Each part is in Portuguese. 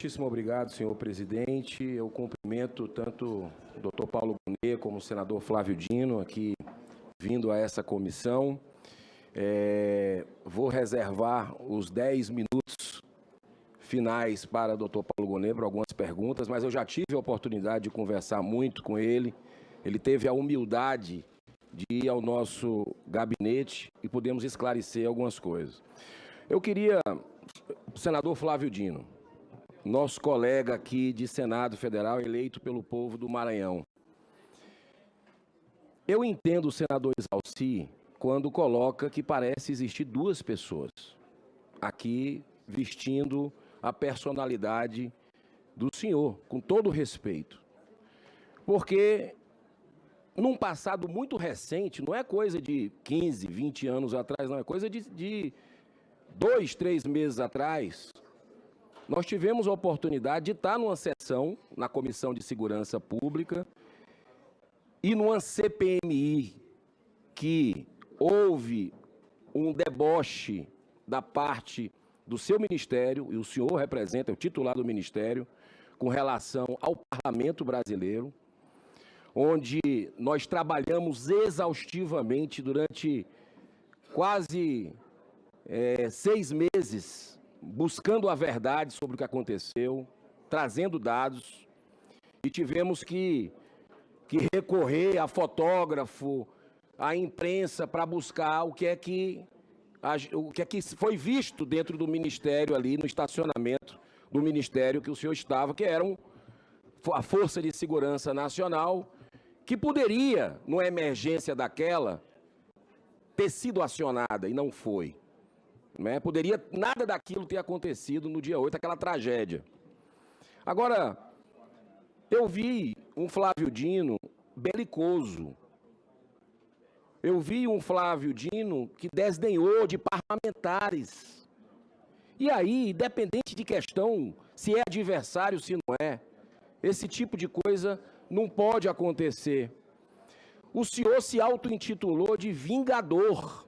Muitíssimo obrigado, senhor presidente. Eu cumprimento tanto o doutor Paulo Gonet como o senador Flávio Dino, aqui vindo a essa comissão. Vou reservar os 10 minutos finais para o doutor Paulo Gonet para algumas perguntas, mas eu já tive a oportunidade de conversar muito com ele. Ele teve a humildade de ir ao nosso gabinete e podemos esclarecer algumas coisas. Eu queria, senador Flávio Dino, nosso colega aqui de Senado Federal, eleito pelo povo do Maranhão. Eu entendo o senador Exalci quando coloca que parece existir duas pessoas aqui vestindo a personalidade do senhor, com todo respeito. Porque num passado muito recente, não é coisa de 15, 20 anos atrás, não, é coisa de 2, 3 meses atrás, nós tivemos a oportunidade de estar numa sessão na Comissão de Segurança Pública e numa CPMI que houve um deboche da parte do seu ministério, e o senhor representa, é o titular do ministério, com relação ao Parlamento brasileiro, onde nós trabalhamos exaustivamente durante quase 6 meses, buscando a verdade sobre o que aconteceu, trazendo dados, e tivemos que recorrer a fotógrafo, à imprensa, para buscar o que é que foi visto dentro do Ministério, ali no estacionamento do Ministério que o senhor estava, que era a Força de Segurança Nacional, que poderia, numa emergência daquela, ter sido acionada, e não foi. Poderia nada daquilo ter acontecido no dia 8, aquela tragédia. Agora, eu vi um Flávio Dino belicoso. Eu vi um Flávio Dino que desdenhou de parlamentares. E aí, independente de questão, se é adversário, se não é, esse tipo de coisa não pode acontecer. O senhor se auto-intitulou de vingador.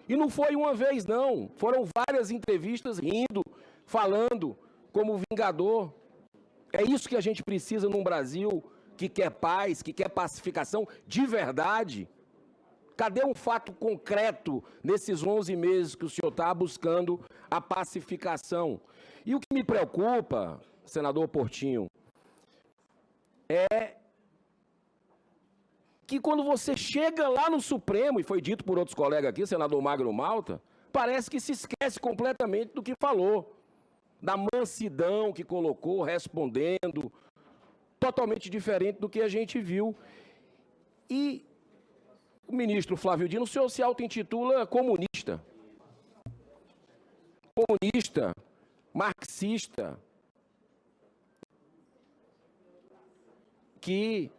E não foi uma vez, não. Foram várias entrevistas rindo, falando como vingador. É isso que a gente precisa num Brasil que quer paz, que quer pacificação de verdade. Cadê um fato concreto nesses 11 meses que o senhor está buscando a pacificação? E o que me preocupa, senador Portinho, é que quando você chega lá no Supremo, e foi dito por outros colegas aqui, senador Magno Malta, parece que se esquece completamente do que falou, da mansidão que colocou, respondendo, totalmente diferente do que a gente viu. E o ministro Flávio Dino, o senhor se auto-intitula comunista. Comunista, marxista, que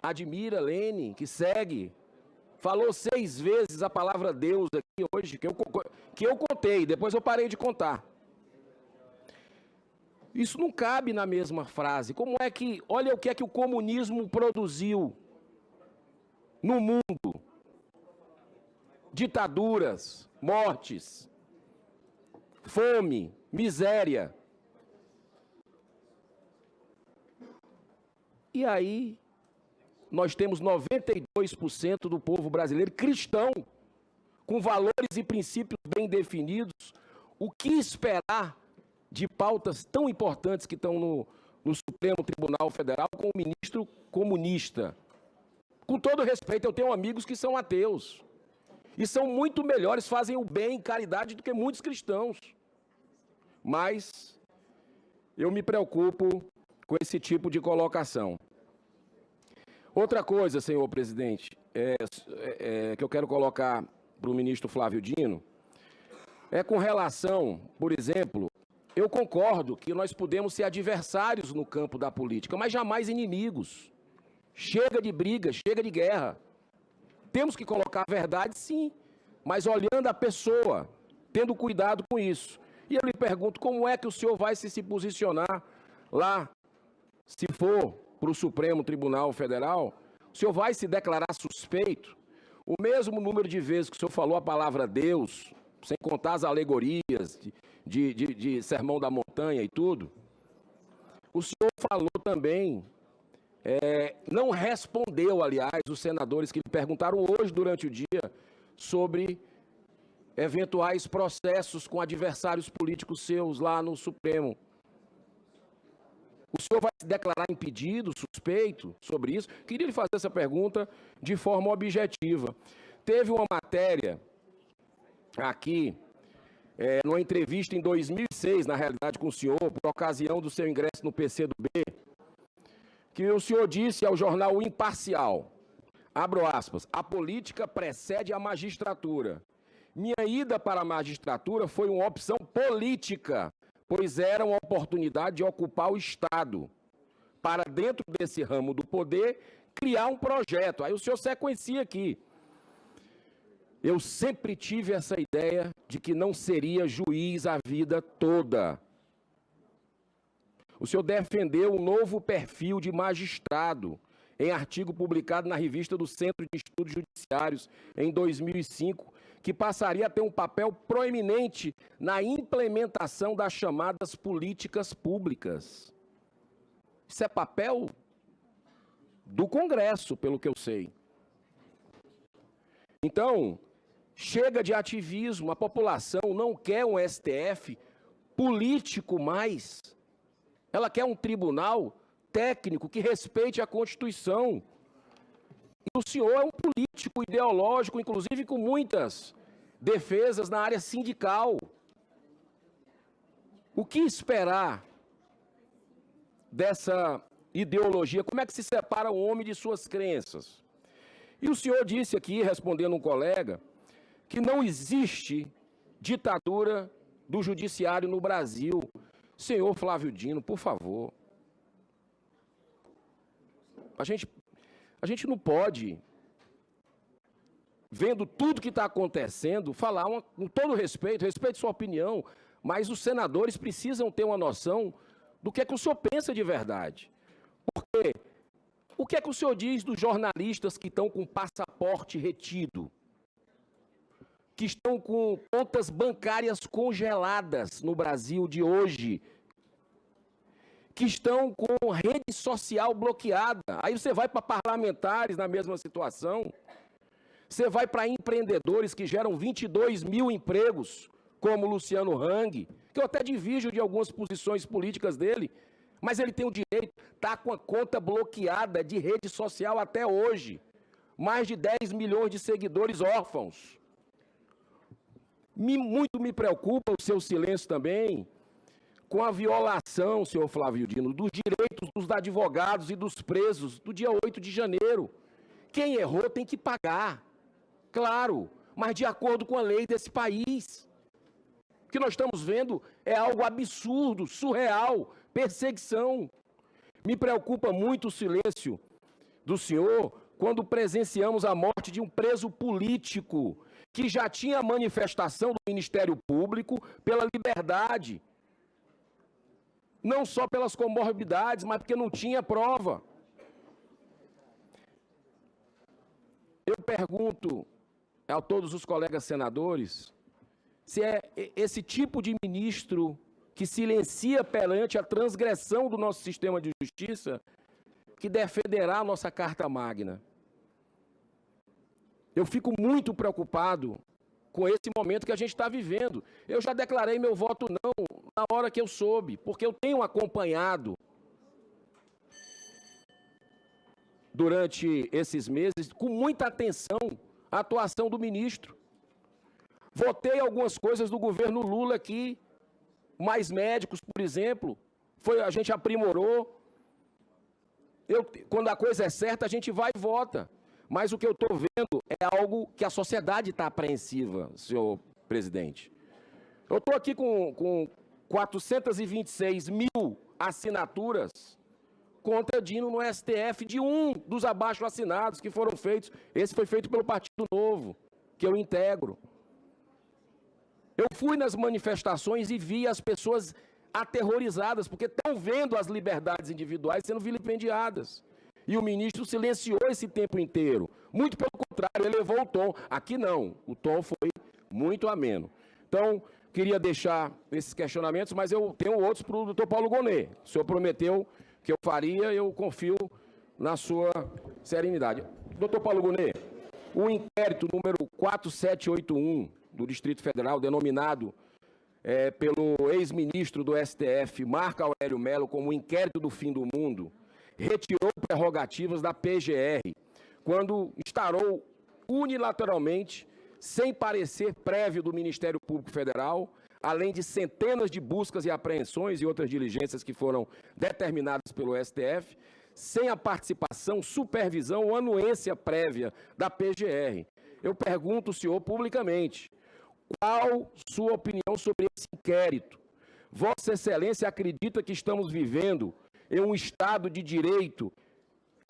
admira Lênin, que segue, falou 6 vezes a palavra Deus aqui hoje, que eu contei, depois eu parei de contar. Isso não cabe na mesma frase. Como é que, olha o que é que o comunismo produziu no mundo: ditaduras, mortes, fome, miséria. E aí nós temos 92% do povo brasileiro cristão, com valores e princípios bem definidos. O que esperar de pautas tão importantes que estão no Supremo Tribunal Federal com o ministro comunista? Com todo respeito, eu tenho amigos que são ateus e são muito melhores, fazem o bem e caridade do que muitos cristãos. Mas eu me preocupo com esse tipo de colocação. Outra coisa, senhor presidente, que eu quero colocar para o ministro Flávio Dino, é com relação, por exemplo, eu concordo que nós podemos ser adversários no campo da política, mas jamais inimigos. Chega de briga, chega de guerra. Temos que colocar a verdade, sim, mas olhando a pessoa, tendo cuidado com isso. E eu lhe pergunto, como é que o senhor vai se posicionar lá, se for para o Supremo Tribunal Federal? O senhor vai se declarar suspeito? O mesmo número de vezes que o senhor falou a palavra Deus, sem contar as alegorias de Sermão da Montanha e tudo. O senhor falou também, não respondeu, aliás, os senadores que lhe perguntaram hoje durante o dia sobre eventuais processos com adversários políticos seus lá no Supremo. O senhor vai se declarar impedido, suspeito sobre isso? Queria lhe fazer essa pergunta de forma objetiva. Teve uma matéria aqui, numa entrevista em 2006, na realidade, com o senhor, por ocasião do seu ingresso no PCdoB, que o senhor disse ao jornal Imparcial, abro aspas, a política precede a magistratura. Minha ida para a magistratura foi uma opção política, pois era uma oportunidade de ocupar o Estado, para dentro desse ramo do poder, criar um projeto. Aí o senhor sequencia aqui. Eu sempre tive essa ideia de que não seria juiz a vida toda. O senhor defendeu um novo perfil de magistrado em artigo publicado na revista do Centro de Estudos Judiciários em 2005, que passaria a ter um papel proeminente na implementação das chamadas políticas públicas. Isso é papel do Congresso, pelo que eu sei. Então, chega de ativismo, a população não quer um STF político mais. Ela quer um tribunal técnico que respeite a Constituição. E o senhor é um político ideológico, inclusive com muitas defesas na área sindical. O que esperar dessa ideologia? Como é que se separa o homem de suas crenças? E o senhor disse aqui, respondendo um colega, que não existe ditadura do judiciário no Brasil. Senhor Flávio Dino, por favor. A gente não pode, vendo tudo que está acontecendo, falar com todo respeito sua opinião, mas os senadores precisam ter uma noção do que é que o senhor pensa de verdade. Porque o que é que o senhor diz dos jornalistas que estão com passaporte retido? Que estão com contas bancárias congeladas no Brasil de hoje? Que estão com rede social bloqueada. Aí você vai para parlamentares na mesma situação. Você vai para empreendedores que geram 22 mil empregos, como Luciano Hang, que eu até divido de algumas posições políticas dele, mas ele tem o direito, está com a conta bloqueada de rede social até hoje. Mais de 10 milhões de seguidores órfãos. Muito me preocupa o seu silêncio também, com a violação, senhor Flávio Dino, dos direitos dos advogados e dos presos do dia 8 de janeiro. Quem errou tem que pagar, claro, mas de acordo com a lei desse país. O que nós estamos vendo é algo absurdo, surreal, perseguição. Me preocupa muito o silêncio do senhor quando presenciamos a morte de um preso político que já tinha manifestação do Ministério Público pela liberdade. Não só pelas comorbidades, mas porque não tinha prova. Eu pergunto a todos os colegas senadores se é esse tipo de ministro que silencia perante a transgressão do nosso sistema de justiça que defenderá a nossa Carta Magna. Eu fico muito preocupado com esse momento que a gente está vivendo. Eu já declarei meu voto não na hora que eu soube, porque eu tenho acompanhado durante esses meses com muita atenção a atuação do ministro. Votei algumas coisas do governo Lula aqui, mais médicos, por exemplo, a gente aprimorou. Quando a coisa é certa, a gente vai e vota. Mas o que eu estou vendo é algo que a sociedade está apreensiva, senhor presidente. Eu estou aqui com 426 mil assinaturas contra Dino no STF de um dos abaixo assinados que foram feitos. Esse foi feito pelo Partido Novo, que eu integro. Eu fui nas manifestações e vi as pessoas aterrorizadas, porque estão vendo as liberdades individuais sendo vilipendiadas. E o ministro silenciou esse tempo inteiro. Muito pelo contrário, elevou o tom. Aqui não, o tom foi muito ameno. Então, queria deixar esses questionamentos, mas eu tenho outros para o doutor Paulo Gonet. O senhor prometeu que eu faria, eu confio na sua serenidade. Doutor Paulo Gonet, o inquérito número 4781 do Distrito Federal, denominado pelo ex-ministro do STF, Marco Aurélio Mello, como o inquérito do fim do mundo, retirou prerrogativas da PGR, quando instaurou unilateralmente, sem parecer prévio do Ministério Público Federal, além de centenas de buscas e apreensões e outras diligências que foram determinadas pelo STF, sem a participação, supervisão ou anuência prévia da PGR. Eu pergunto ao senhor publicamente, qual sua opinião sobre esse inquérito? Vossa Excelência acredita que estamos vivendo em um Estado de direito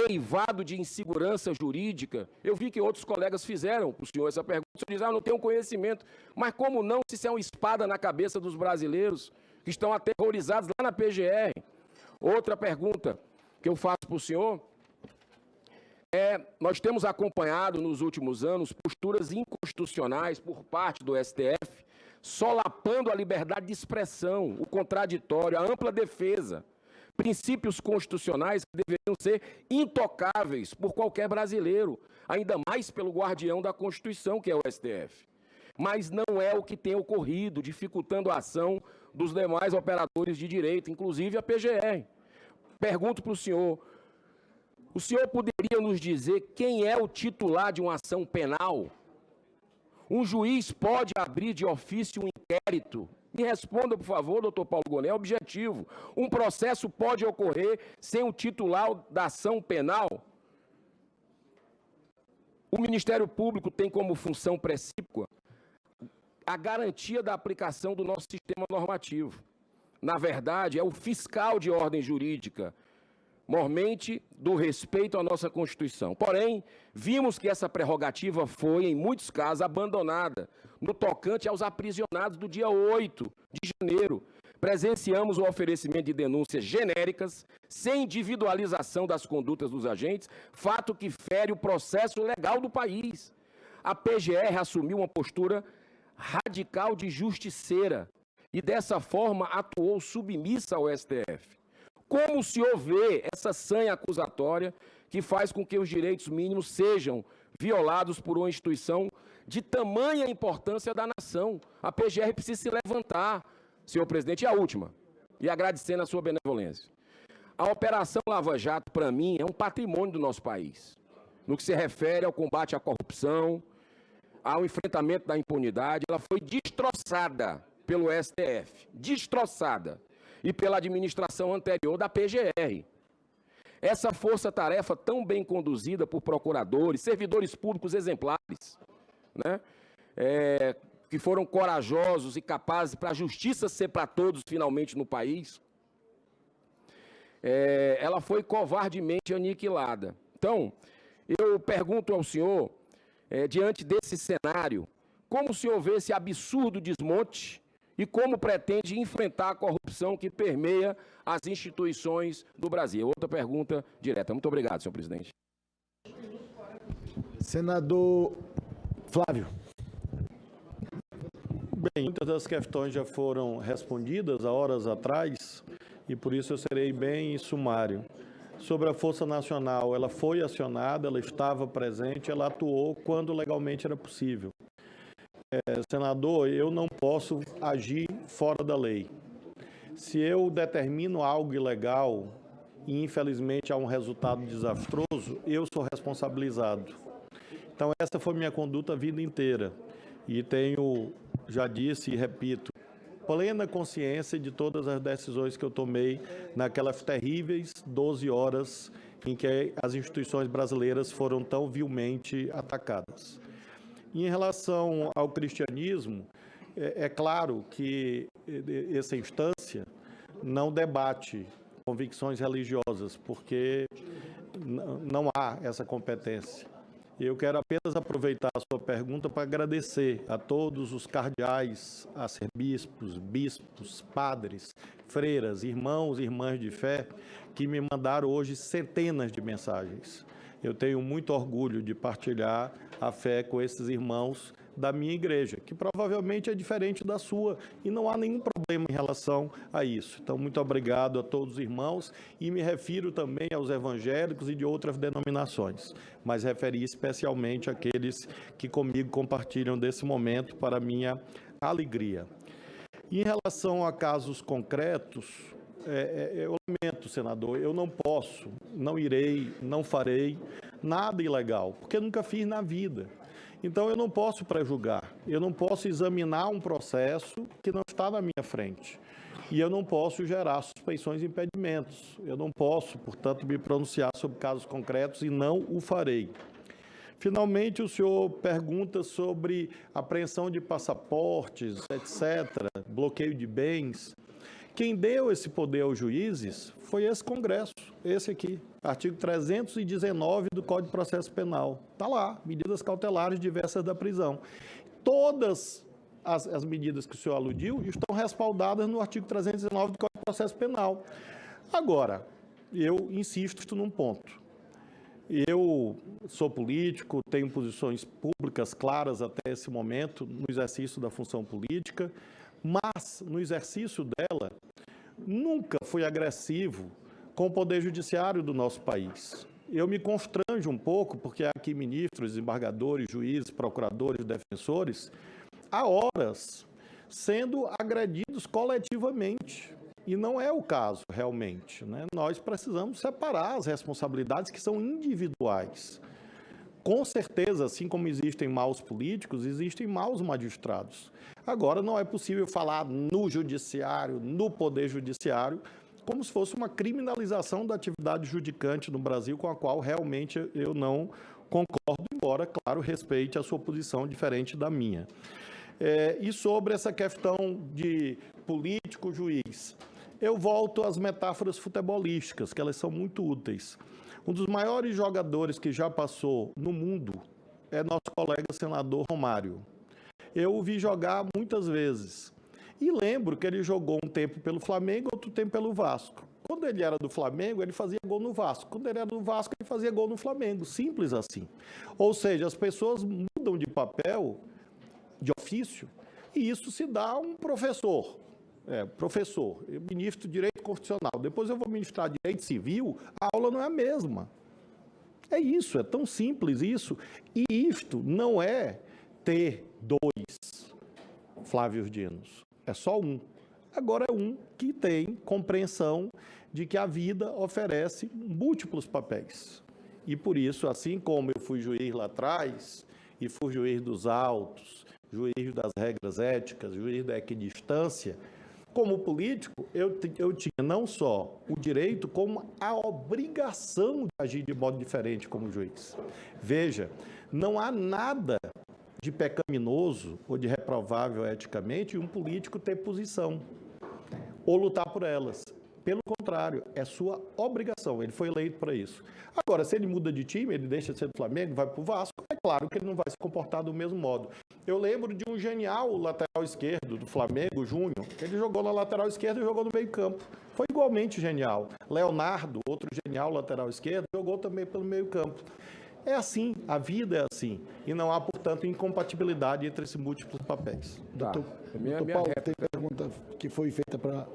derivado de insegurança jurídica? Eu vi que outros colegas fizeram para o senhor essa pergunta. O senhor diz, não tenho conhecimento. Mas como não, se isso é uma espada na cabeça dos brasileiros que estão aterrorizados lá na PGR? Outra pergunta que eu faço para o senhor nós temos acompanhado nos últimos anos posturas inconstitucionais por parte do STF, solapando a liberdade de expressão, o contraditório, a ampla defesa, princípios constitucionais que deveriam ser intocáveis por qualquer brasileiro, ainda mais pelo guardião da Constituição, que é o STF. Mas não é o que tem ocorrido, dificultando a ação dos demais operadores de direito, inclusive a PGR. Pergunto para o senhor poderia nos dizer quem é o titular de uma ação penal? Um juiz pode abrir de ofício um inquérito? Me responda, por favor, doutor Paulo Gonet, é objetivo. Um processo pode ocorrer sem o titular da ação penal? O Ministério Público tem como função precípua a garantia da aplicação do nosso sistema normativo. Na verdade, é o fiscal de ordem jurídica, mormente do respeito à nossa Constituição. Porém, vimos que essa prerrogativa foi, em muitos casos, abandonada no tocante aos aprisionados do dia 8 de janeiro. Presenciamos o oferecimento de denúncias genéricas, sem individualização das condutas dos agentes, fato que fere o processo legal do país. A PGR assumiu uma postura radical de justiceira e, dessa forma, atuou submissa ao STF. Como o senhor vê essa sanha acusatória que faz com que os direitos mínimos sejam violados por uma instituição de tamanha importância da nação? A PGR precisa se levantar, senhor presidente. E a última, e agradecendo a sua benevolência. A Operação Lava Jato, para mim, é um patrimônio do nosso país, no que se refere ao combate à corrupção, ao enfrentamento da impunidade. Ela foi destroçada pelo STF, destroçada, e pela administração anterior da PGR. Essa força-tarefa tão bem conduzida por procuradores, servidores públicos exemplares, né, que foram corajosos e capazes para a justiça ser para todos finalmente no país, ela foi covardemente aniquilada. Então, eu pergunto ao senhor, diante desse cenário, como o senhor vê esse absurdo desmonte e como pretende enfrentar a corrupção que permeia as instituições do Brasil? Outra pergunta direta. Muito obrigado, senhor presidente. Senador Flávio. Bem, muitas das questões já foram respondidas há horas atrás e por isso eu serei bem sumário. Sobre a Força Nacional, ela foi acionada, ela estava presente, ela atuou quando legalmente era possível. Senador, eu não posso agir fora da lei. Se eu determino algo ilegal e, infelizmente, há um resultado desastroso, eu sou responsabilizado. Então, essa foi minha conduta a vida inteira. E tenho, já disse e repito, plena consciência de todas as decisões que eu tomei naquelas terríveis 12 horas em que as instituições brasileiras foram tão vilmente atacadas. Em relação ao cristianismo, é claro que essa instância não debate convicções religiosas, porque não há essa competência. Eu quero apenas aproveitar a sua pergunta para agradecer a todos os cardeais, arcebispos, bispos, padres, freiras, irmãos e irmãs de fé que me mandaram hoje centenas de mensagens. Eu tenho muito orgulho de partilhar a fé com esses irmãos da minha igreja, que provavelmente é diferente da sua, e não há nenhum problema em relação a isso. Então, muito obrigado a todos os irmãos, e me refiro também aos evangélicos e de outras denominações, mas referi especialmente àqueles que comigo compartilham desse momento para minha alegria. Em relação a casos concretos, eu lamento, senador, eu não posso, não irei, não farei nada ilegal, porque nunca fiz na vida. Então, eu não posso prejulgar, eu não posso examinar um processo que não está na minha frente. E eu não posso gerar suspeições e impedimentos. Eu não posso, portanto, me pronunciar sobre casos concretos e não o farei. Finalmente, o senhor pergunta sobre apreensão de passaportes, etc., bloqueio de bens. Quem deu esse poder aos juízes foi esse Congresso, esse aqui, artigo 319 do Código de Processo Penal. Está lá, medidas cautelares diversas da prisão. Todas as medidas que o senhor aludiu estão respaldadas no artigo 319 do Código de Processo Penal. Agora, eu insisto num ponto. Eu sou político, tenho posições públicas claras até esse momento no exercício da função política, mas no exercício dela nunca fui agressivo com o Poder Judiciário do nosso país. Eu me constranjo um pouco, porque há aqui ministros, desembargadores, juízes, procuradores, defensores, há horas sendo agredidos coletivamente. E não é o caso, realmente, né? Nós precisamos separar as responsabilidades que são individuais. Com certeza, assim como existem maus políticos, existem maus magistrados. Agora, não é possível falar no judiciário, no poder judiciário, como se fosse uma criminalização da atividade judicante no Brasil, com a qual realmente eu não concordo, embora, claro, respeite a sua posição diferente da minha. E sobre essa questão de político-juiz, eu volto às metáforas futebolísticas, que elas são muito úteis. Um dos maiores jogadores que já passou no mundo é nosso colega senador Romário. Eu o vi jogar muitas vezes. E lembro que ele jogou um tempo pelo Flamengo, outro tempo pelo Vasco. Quando ele era do Flamengo, ele fazia gol no Vasco. Quando ele era do Vasco, ele fazia gol no Flamengo. Simples assim. Ou seja, as pessoas mudam de papel, de ofício, e isso se dá a um professor. Eu ministro Direito Constitucional, depois eu vou ministrar Direito Civil, a aula não é a mesma. É isso, é tão simples isso. E isto não é ter dois Flávios Dinos, é só um. Agora é um que tem compreensão de que a vida oferece múltiplos papéis. E por isso, assim como eu fui juiz lá atrás, e fui juiz dos autos, juiz das regras éticas, juiz da equidistância, como político, eu tinha não só o direito, como a obrigação de agir de modo diferente como juiz. Veja, não há nada de pecaminoso ou de reprovável eticamente em um político ter posição ou lutar por elas. Pelo contrário, é sua obrigação, ele foi eleito para isso. Agora, se ele muda de time, ele deixa de ser do Flamengo, vai para o Vasco, é claro que ele não vai se comportar do mesmo modo. Eu lembro de um genial lateral esquerdo do Flamengo, Júnior, ele jogou na lateral esquerda e jogou no meio campo. Foi igualmente genial. Leonardo, outro genial lateral esquerdo, jogou também pelo meio campo. É assim, a vida é assim, e não há, portanto, incompatibilidade entre esses múltiplos papéis. Tá. Doutor Minha Paulo, tem pergunta que foi feita para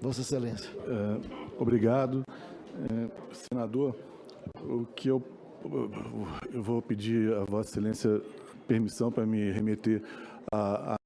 Vossa Excelência. Obrigado. Senador, o que eu vou pedir a Vossa Excelência permissão para me remeter à